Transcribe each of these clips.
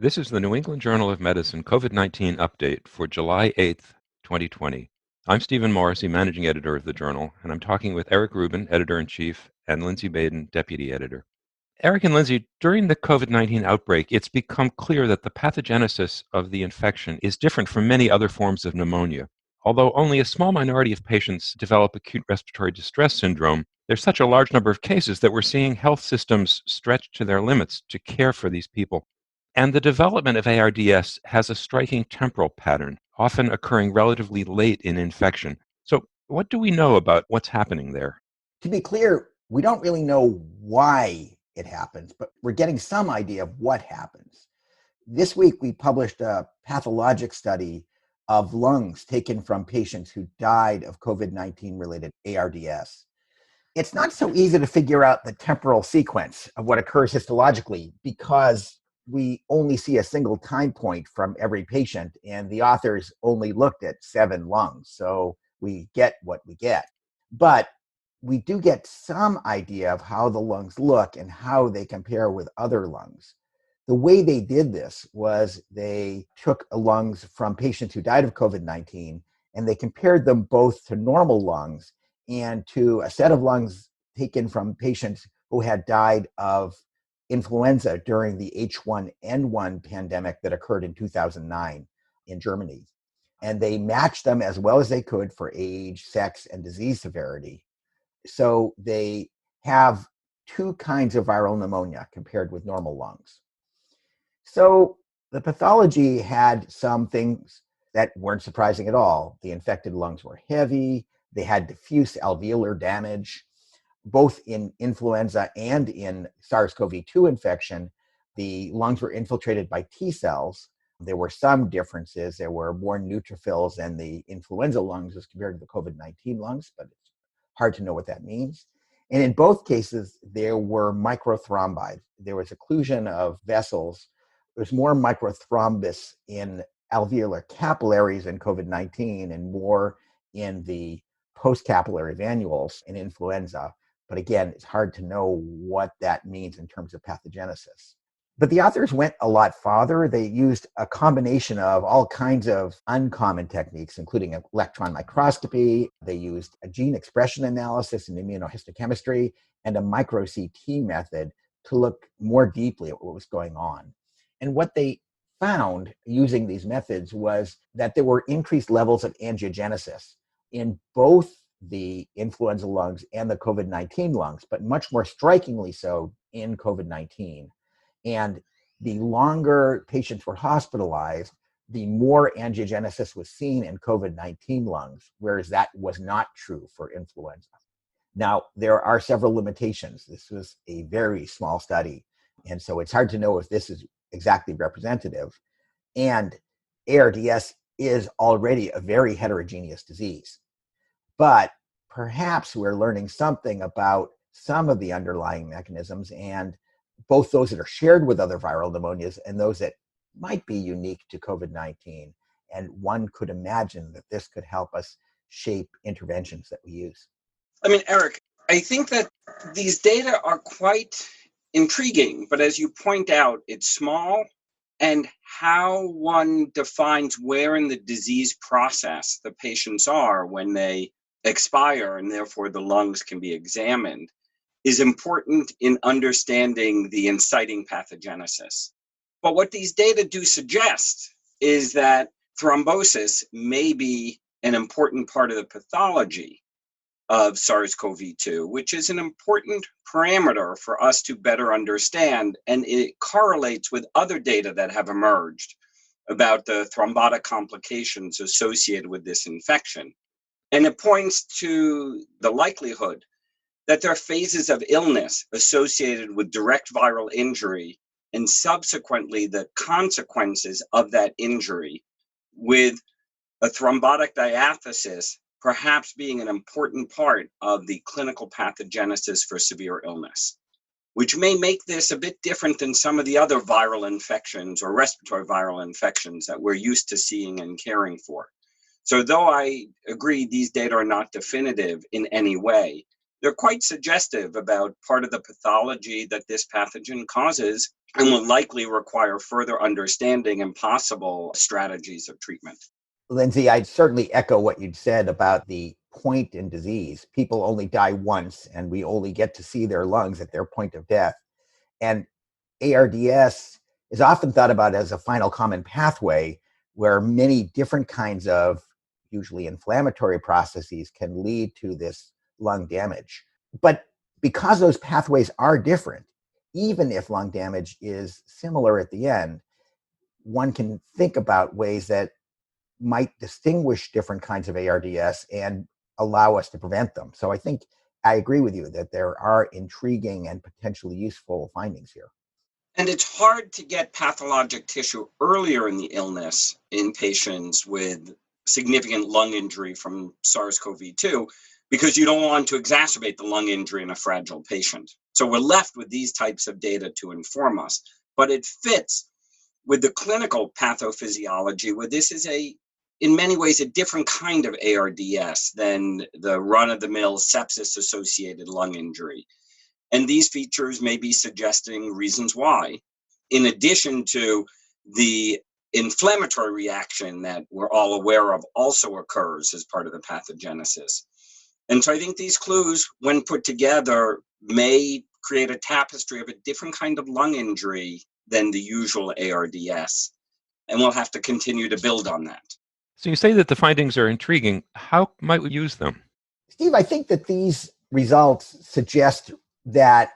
This is the New England Journal of Medicine COVID-19 update for July 8th, 2020. I'm Stephen Morrissey, managing editor of the journal, and I'm talking with Eric Rubin, editor-in-chief, and Lindsey Baden, deputy editor. Eric and Lindsey, during the COVID-19 outbreak, it's become clear that the pathogenesis of the infection is different from many other forms of pneumonia. Although only a small minority of patients develop acute respiratory distress syndrome, there's such a large number of cases that we're seeing health systems stretch to their limits to care for these people. And the development of ARDS has a striking temporal pattern, often occurring relatively late in infection. So, what do we know about what's happening there? To be clear, we don't really know why it happens, but we're getting some idea of what happens. This week, we published a pathologic study of lungs taken from patients who died of COVID-19 related ARDS. It's not so easy to figure out the temporal sequence of what occurs histologically because we only see a single time point from every patient, and the authors only looked at 7 lungs, so we get what we get. But we do get some idea of how the lungs look and how they compare with other lungs. The way they did this was they took lungs from patients who died of COVID-19 and they compared them both to normal lungs and to a set of lungs taken from patients who had died of influenza during the H1N1 pandemic that occurred in 2009 in Germany. And they matched them as well as they could for age, sex, and disease severity. So they have 2 kinds of viral pneumonia compared with normal lungs. So the pathology had some things that weren't surprising at all. The infected lungs were heavy. They had diffuse alveolar damage. Both in influenza and in SARS-CoV-2 infection, the lungs were infiltrated by T cells. There were some differences. There were more neutrophils in the influenza lungs as compared to the COVID-19 lungs, but it's hard to know what that means. And in both cases, there were microthrombi. There was occlusion of vessels. There's more microthrombus in alveolar capillaries in COVID-19 and more in the postcapillary vanuoles in influenza. But again, it's hard to know what that means in terms of pathogenesis. But the authors went a lot farther. They used a combination of all kinds of uncommon techniques, including electron microscopy. They used a gene expression analysis and immunohistochemistry and a micro-CT method to look more deeply at what was going on. And what they found using these methods was that there were increased levels of angiogenesis in both the influenza lungs and the COVID-19 lungs, but much more strikingly so in COVID-19. And the longer patients were hospitalized, the more angiogenesis was seen in COVID-19 lungs, whereas that was not true for influenza. Now, there are several limitations. This was a very small study, and so it's hard to know if this is exactly representative. And ARDS is already a very heterogeneous disease. But perhaps we're learning something about some of the underlying mechanisms, and both those that are shared with other viral pneumonias and those that might be unique to COVID-19. And one could imagine that this could help us shape interventions that we use. I mean, Eric, I think that these data are quite intriguing, but as you point out, it's small, and how one defines where in the disease process the patients are when they expire and therefore the lungs can be examined is important in understanding the inciting pathogenesis. But what these data do suggest is that thrombosis may be an important part of the pathology of SARS-CoV-2, which is an important parameter for us to better understand, and it correlates with other data that have emerged about the thrombotic complications associated with this infection. And it points to the likelihood that there are phases of illness associated with direct viral injury and subsequently the consequences of that injury, with a thrombotic diathesis perhaps being an important part of the clinical pathogenesis for severe illness, which may make this a bit different than some of the other viral infections or respiratory viral infections that we're used to seeing and caring for. So though I agree these data are not definitive in any way, they're quite suggestive about part of the pathology that this pathogen causes and will likely require further understanding and possible strategies of treatment. Lindsey, I'd certainly echo what you'd said about the point in disease. People only die once, and we only get to see their lungs at their point of death. And ARDS is often thought about as a final common pathway where many different kinds of usually inflammatory processes can lead to this lung damage. But because those pathways are different, even if lung damage is similar at the end, one can think about ways that might distinguish different kinds of ARDS and allow us to prevent them. So I think I agree with you that there are intriguing and potentially useful findings here. And it's hard to get pathologic tissue earlier in the illness in patients with significant lung injury from SARS-CoV-2 because you don't want to exacerbate the lung injury in a fragile patient. So we're left with these types of data to inform us. But it fits with the clinical pathophysiology where this is in many ways, a different kind of ARDS than the run-of-the-mill sepsis-associated lung injury. And these features may be suggesting reasons why, in addition to the inflammatory reaction that we're all aware of also occurs as part of the pathogenesis. And so I think these clues, when put together, may create a tapestry of a different kind of lung injury than the usual ARDS. And we'll have to continue to build on that. So you say that the findings are intriguing. How might we use them? Steve, I think that these results suggest that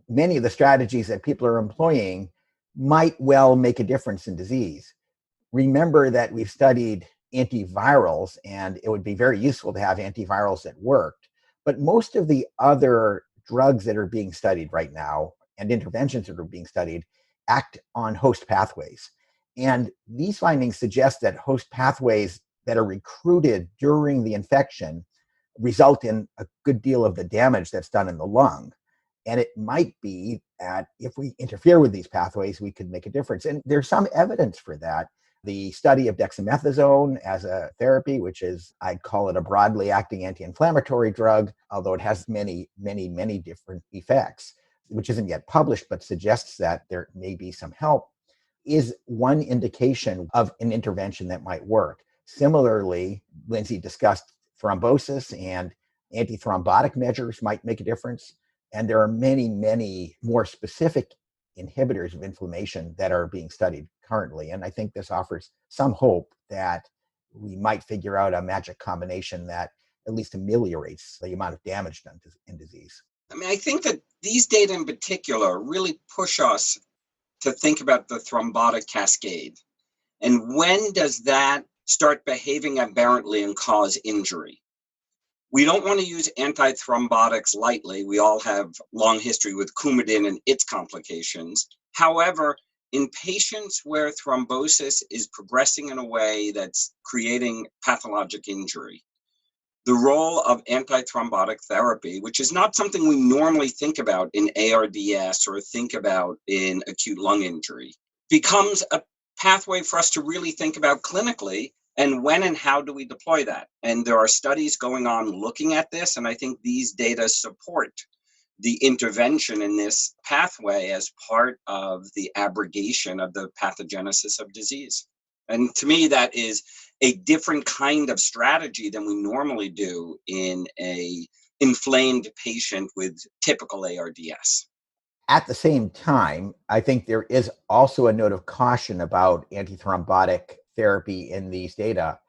many of the strategies that people are employing might well make a difference in disease. Remember that we've studied antivirals, and it would be very useful to have antivirals that worked. But most of the other drugs that are being studied right now and interventions that are being studied act on host pathways. And these findings suggest that host pathways that are recruited during the infection result in a good deal of the damage that's done in the lung. And it might be that if we interfere with these pathways, we could make a difference. And there's some evidence for that. The study of dexamethasone as a therapy, which is, I'd call it a broadly acting anti-inflammatory drug, although it has many, many, many different effects, which isn't yet published, but suggests that there may be some help, is one indication of an intervention that might work. Similarly, Lindsey discussed thrombosis, and antithrombotic measures might make a difference. And there are many, many more specific inhibitors of inflammation that are being studied currently. And I think this offers some hope that we might figure out a magic combination that at least ameliorates the amount of damage done in disease. I mean, I think that these data in particular really push us to think about the thrombotic cascade. And when does that start behaving aberrantly and cause injury? We don't want to use antithrombotics lightly. We all have long history with Coumadin and its complications. However, in patients where thrombosis is progressing in a way that's creating pathologic injury, the role of antithrombotic therapy, which is not something we normally think about in ARDS or think about in acute lung injury, becomes a pathway for us to really think about clinically. And when and how do we deploy that? And there are studies going on looking at this, and I think these data support the intervention in this pathway as part of the abrogation of the pathogenesis of disease. And to me, that is a different kind of strategy than we normally do in a inflamed patient with typical ARDS. At the same time, I think there is also a note of caution about antithrombotic therapy in these data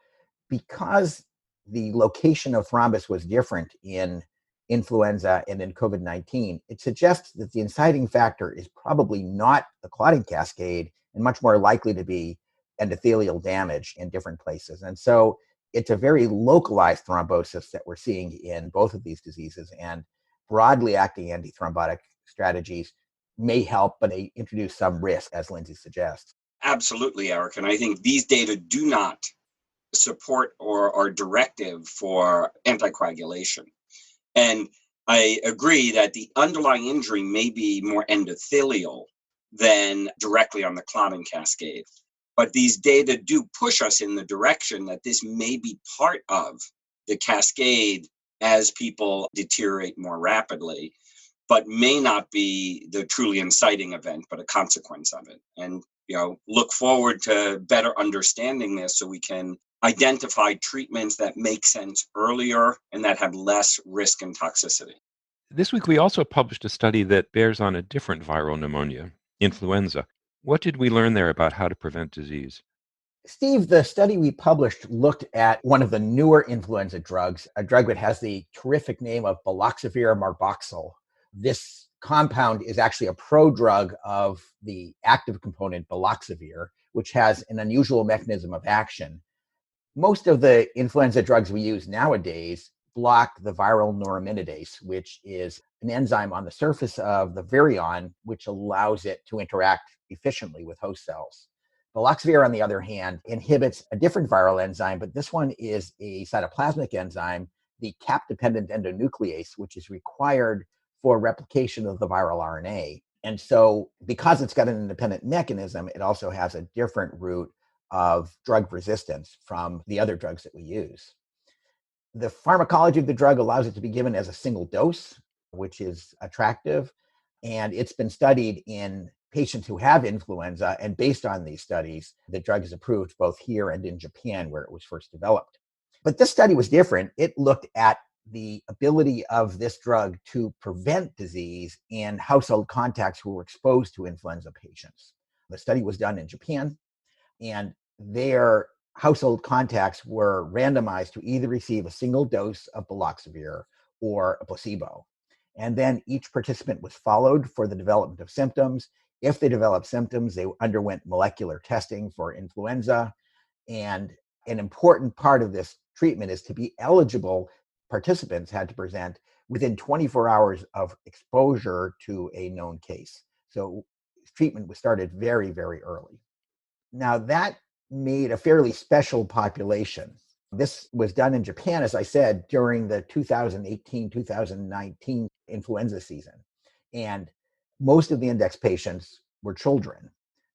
because the location of thrombus was different in influenza and in COVID-19. It suggests that the inciting factor is probably not the clotting cascade and much more likely to be endothelial damage in different places. And so it's a very localized thrombosis that we're seeing in both of these diseases, and broadly acting antithrombotic strategies may help, but they introduce some risk, as Lindsey suggests. Absolutely, Eric. And I think these data do not support or are directive for anticoagulation. And I agree that the underlying injury may be more endothelial than directly on the clotting cascade. But these data do push us in the direction that this may be part of the cascade as people deteriorate more rapidly. but may not be the truly inciting event, but a consequence of it. And, look forward to better understanding this so we can identify treatments that make sense earlier and that have less risk and toxicity. This week, we also published a study that bears on a different viral pneumonia, influenza. What did we learn there about how to prevent disease? Steve, the study we published looked at one of the newer influenza drugs, a drug that has the terrific name of baloxavir marboxil. This compound is actually a prodrug of the active component baloxavir, which has an unusual mechanism of action. Most of the influenza drugs we use nowadays block the viral neuraminidase, which is an enzyme on the surface of the virion, which allows it to interact efficiently with host cells. Baloxavir, on the other hand, inhibits a different viral enzyme, but this one is a cytoplasmic enzyme, the cap-dependent endonuclease, which is required for replication of the viral RNA. And so because it's got an independent mechanism, it also has a different route of drug resistance from the other drugs that we use. The pharmacology of the drug allows it to be given as a single dose, which is attractive. And it's been studied in patients who have influenza. And based on these studies, the drug is approved both here and in Japan, where it was first developed. But this study was different. It looked at the ability of this drug to prevent disease in household contacts who were exposed to influenza patients. The study was done in Japan, and their household contacts were randomized to either receive a single dose of baloxavir or a placebo. And then each participant was followed for the development of symptoms. If they developed symptoms, they underwent molecular testing for influenza. And an important part of this treatment is to be eligible, participants had to present within 24 hours of exposure to a known case. So treatment was started very, very early. Now, that made a fairly special population. This was done in Japan, as I said, during the 2018-2019 influenza season. And most of the index patients were children.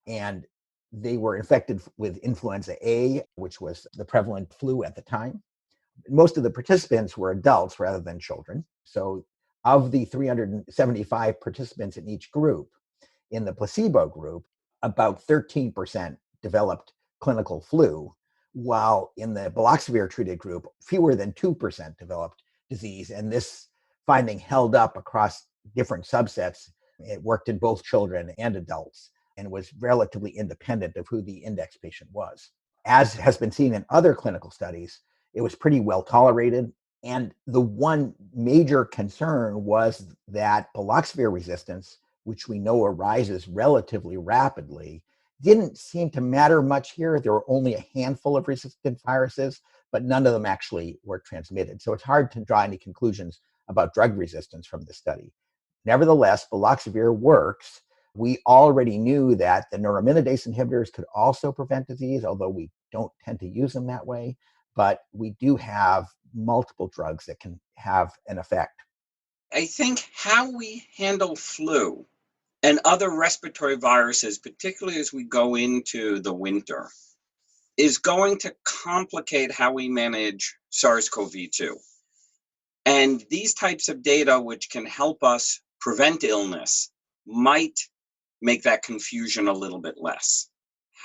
And they were infected with influenza A, which was the prevalent flu at the time. Most of the participants were adults rather than children. So of the 375 participants in each group, in the placebo group, about 13% developed clinical flu, while in the baloxavir treated group, fewer than 2% developed disease. And this finding held up across different subsets. It worked in both children and adults and was relatively independent of who the index patient was. As has been seen in other clinical studies, it was pretty well tolerated. And the one major concern was that baloxavir resistance, which we know arises relatively rapidly, didn't seem to matter much here. There were only a handful of resistant viruses, but none of them actually were transmitted. So it's hard to draw any conclusions about drug resistance from the study. Nevertheless, baloxavir works. We already knew that the neuraminidase inhibitors could also prevent disease, although we don't tend to use them that way. But we do have multiple drugs that can have an effect. I think how we handle flu and other respiratory viruses, particularly as we go into the winter, is going to complicate how we manage SARS-CoV-2. And these types of data, which can help us prevent illness, might make that confusion a little bit less.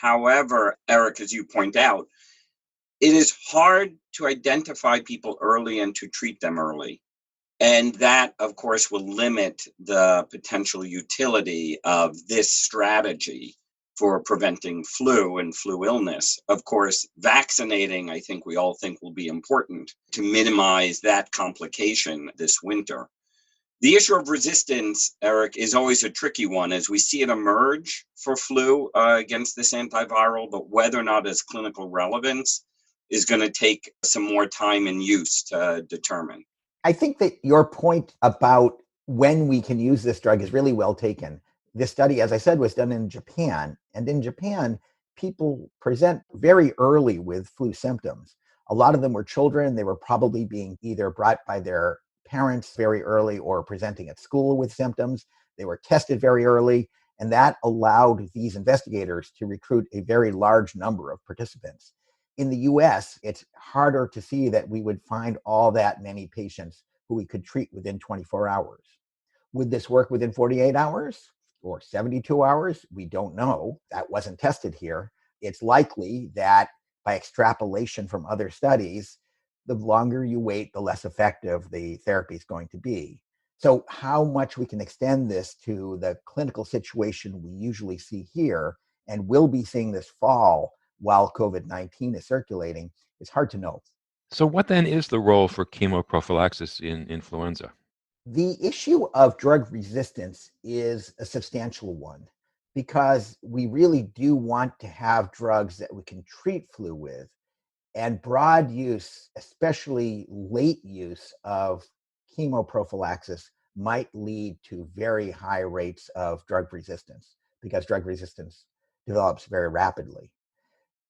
However, Eric, as you point out, it is hard to identify people early and to treat them early. And that, of course, will limit the potential utility of this strategy for preventing flu and flu illness. Of course, vaccinating, I think we all think will be important to minimize that complication this winter. The issue of resistance, Eric, is always a tricky one as we see it emerge for flu against this antiviral, but whether or not it's clinical relevance is going to take some more time and use to determine. I think that your point about when we can use this drug is really well taken. This study, as I said, was done in Japan. And in Japan, people present very early with flu symptoms. A lot of them were children. They were probably being either brought by their parents very early or presenting at school with symptoms. They were tested very early. And that allowed these investigators to recruit a very large number of participants. In the US, it's harder to see that we would find all that many patients who we could treat within 24 hours. Would this work within 48 hours or 72 hours? We don't know. That wasn't tested here. It's likely that by extrapolation from other studies, the longer you wait, the less effective the therapy is going to be. So how much we can extend this to the clinical situation we usually see here and will be seeing this fall while COVID-19 is circulating is hard to know. So what then is the role for chemoprophylaxis in influenza? The issue of drug resistance is a substantial one because we really do want to have drugs that we can treat flu with, and broad use, especially late use of chemoprophylaxis, might lead to very high rates of drug resistance because drug resistance develops very rapidly.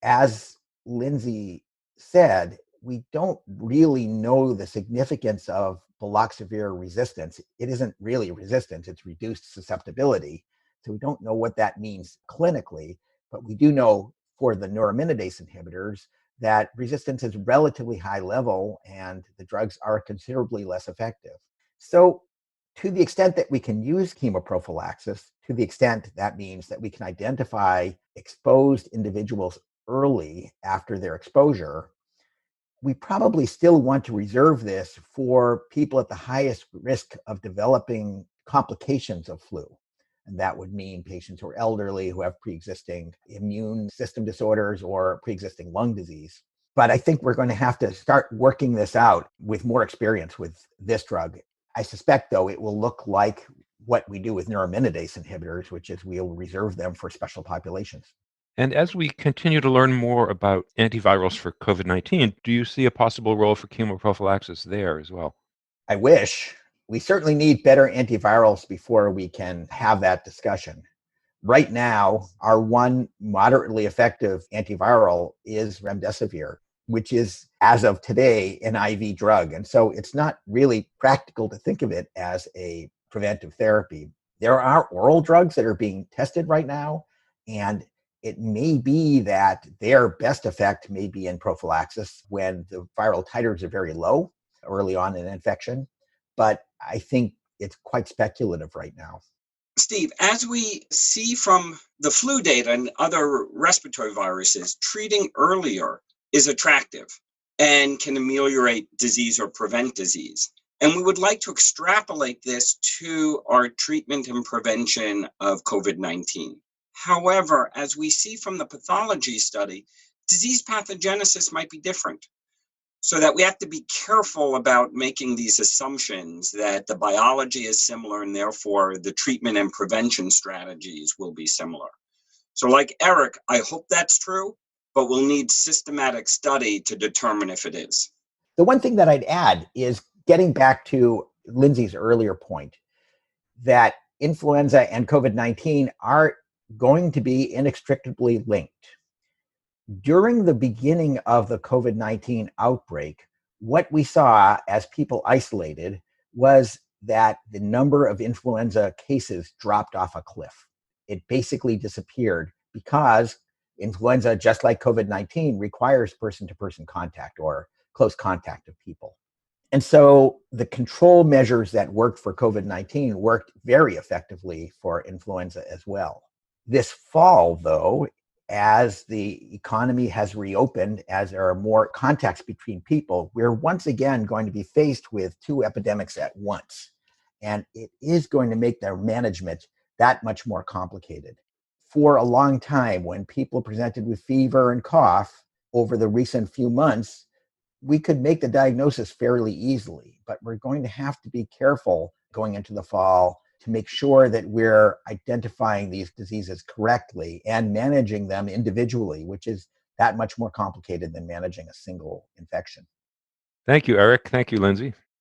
As Lindsey said, we don't really know the significance of baloxavir resistance. It isn't really resistance, it's reduced susceptibility. So we don't know what that means clinically, but we do know for the neuraminidase inhibitors that resistance is relatively high level and the drugs are considerably less effective. So to the extent that we can use chemoprophylaxis, to the extent that means that we can identify exposed individuals early after their exposure, we probably still want to reserve this for people at the highest risk of developing complications of flu. And that would mean patients who are elderly, who have pre-existing immune system disorders or pre-existing lung disease. But I think we're going to have to start working this out with more experience with this drug. I suspect, though, it will look like what we do with neuraminidase inhibitors, which is we'll reserve them for special populations. And as we continue to learn more about antivirals for COVID-19, do you see a possible role for chemoprophylaxis there as well? I wish. We certainly need better antivirals before we can have that discussion. Right now, our one moderately effective antiviral is remdesivir, which is, as of today, an IV drug. And so it's not really practical to think of it as a preventive therapy. There are oral drugs that are being tested right now, and it may be that their best effect may be in prophylaxis when the viral titers are very low early on in infection. But I think it's quite speculative right now. Steve, as we see from the flu data and other respiratory viruses, treating earlier is attractive and can ameliorate disease or prevent disease. And we would like to extrapolate this to our treatment and prevention of COVID-19. However, as we see from the pathology study, disease pathogenesis might be different. So that we have to be careful about making these assumptions that the biology is similar and therefore the treatment and prevention strategies will be similar. So like Eric, I hope that's true, but we'll need systematic study to determine if it is. The one thing that I'd add is getting back to Lindsey's earlier point that influenza and COVID-19 are going to be inextricably linked. During the beginning of the COVID-19 outbreak, what we saw as people isolated was that the number of influenza cases dropped off a cliff. It basically disappeared because influenza, just like COVID-19, requires person-to-person contact or close contact of people. And so the control measures that worked for COVID-19 worked very effectively for influenza as well. This fall, though, as the economy has reopened, as there are more contacts between people, we're once again going to be faced with two epidemics at once. And it is going to make their management that much more complicated. For a long time, when people presented with fever and cough over the recent few months, we could make the diagnosis fairly easily, but we're going to have to be careful going into the fall to make sure that we're identifying these diseases correctly and managing them individually, which is that much more complicated than managing a single infection. Thank you, Eric. Thank you, Lindsey.